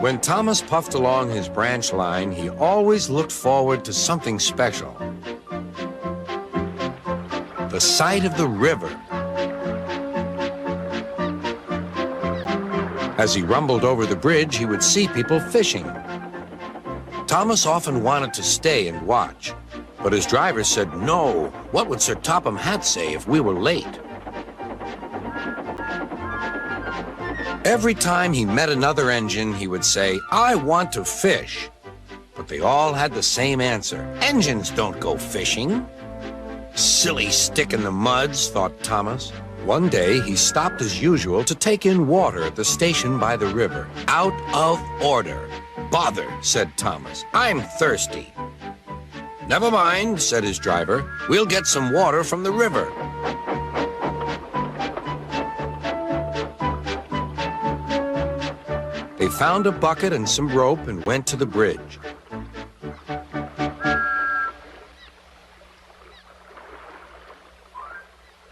When Thomas puffed along his branch line, he always looked forward to something special. The sight of the river. As he rumbled over the bridge, he would see people fishing. Thomas often wanted to stay and watch, but his driver said no. What would Sir Topham Hatt say if we were late? Every time he met another engine, he would say, "I want to fish." But they all had the same answer. "Engines don't go fishing." Silly stick in the muds, thought Thomas. One day, he stopped as usual to take in water at the station by the river. Out of order. "Bother," said Thomas. "I'm thirsty." "Never mind," said his driver. "We'll get some water from the river." They found a bucket and some rope and went to the bridge.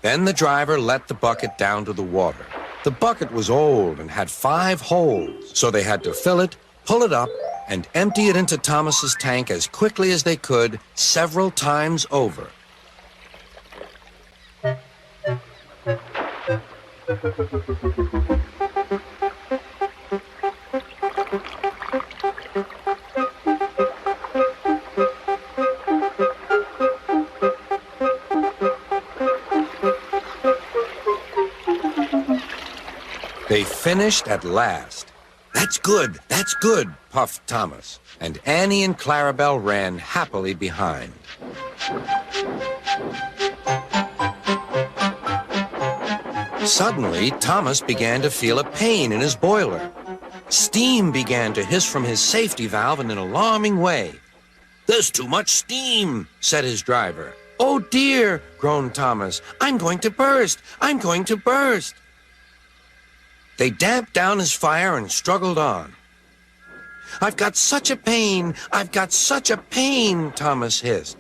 Then the driver let the bucket down to the water. The bucket was old and had 5 holes, so they had to fill it, pull it up, and empty it into Thomas's tank as quickly as they could, several times over. They finished at last. "That's good, that's good," puffed Thomas, and Annie and Clarabelle ran happily behind. Suddenly, Thomas began to feel a pain in his boiler. Steam began to hiss from his safety valve in an alarming way. "There's too much steam," said his driver. "Oh dear," groaned Thomas. "I'm going to burst, I'm going to burst." They damped down his fire and struggled on. "I've got such a pain, I've got such a pain," Thomas hissed.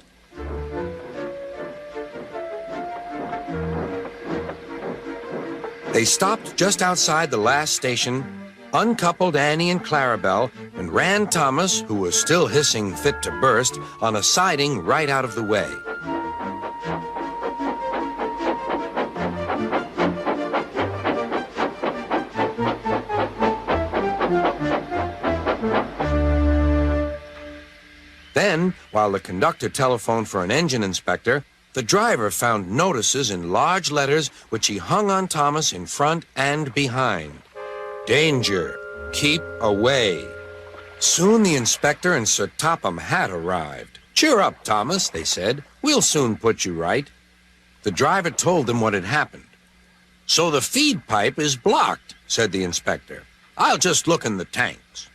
They stopped just outside the last station, uncoupled Annie and Clarabelle, and ran Thomas, who was still hissing fit to burst, on a siding right out of the way. Then, while the conductor telephoned for an engine inspector, the driver found notices in large letters which he hung on Thomas in front and behind. "Danger! Keep away!" Soon the inspector and Sir Topham Hatt arrived. "Cheer up, Thomas," they said. "We'll soon put you right." The driver told them what had happened. "So the feed pipe is blocked," said the inspector. "I'll just look in the tanks."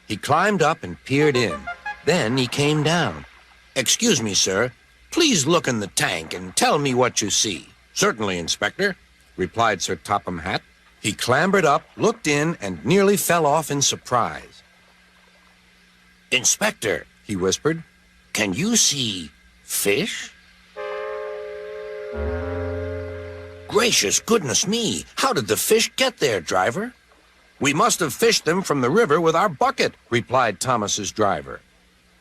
He climbed up and peered in. Then he came down. "Excuse me, sir. Please look in the tank and tell me what you see." "Certainly, Inspector," replied Sir Topham Hatt. He clambered up, looked in, and nearly fell off in surprise. "Inspector," he whispered, "can you see fish?" "Gracious goodness me! How did the fish get there, driver?" "We must have fished them from the river with our bucket," replied Thomas's driver.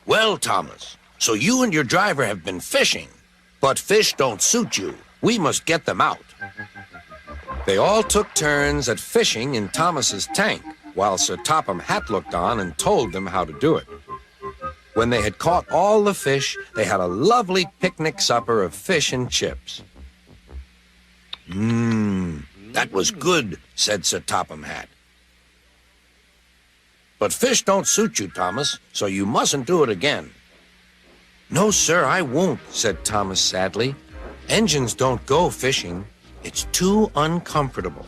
"Well, Thomas, so you and your driver have been fishing, but fish don't suit you. We must get them out." They all took turns at fishing in Thomas's tank, while Sir Topham Hatt looked on and told them how to do it. When they had caught all the fish, they had a lovely picnic supper of fish and chips. That was good," said Sir Topham Hatt. "But fish don't suit you, Thomas, so you mustn't do it again." "No, sir, I won't," said Thomas sadly. "Engines don't go fishing. It's too uncomfortable."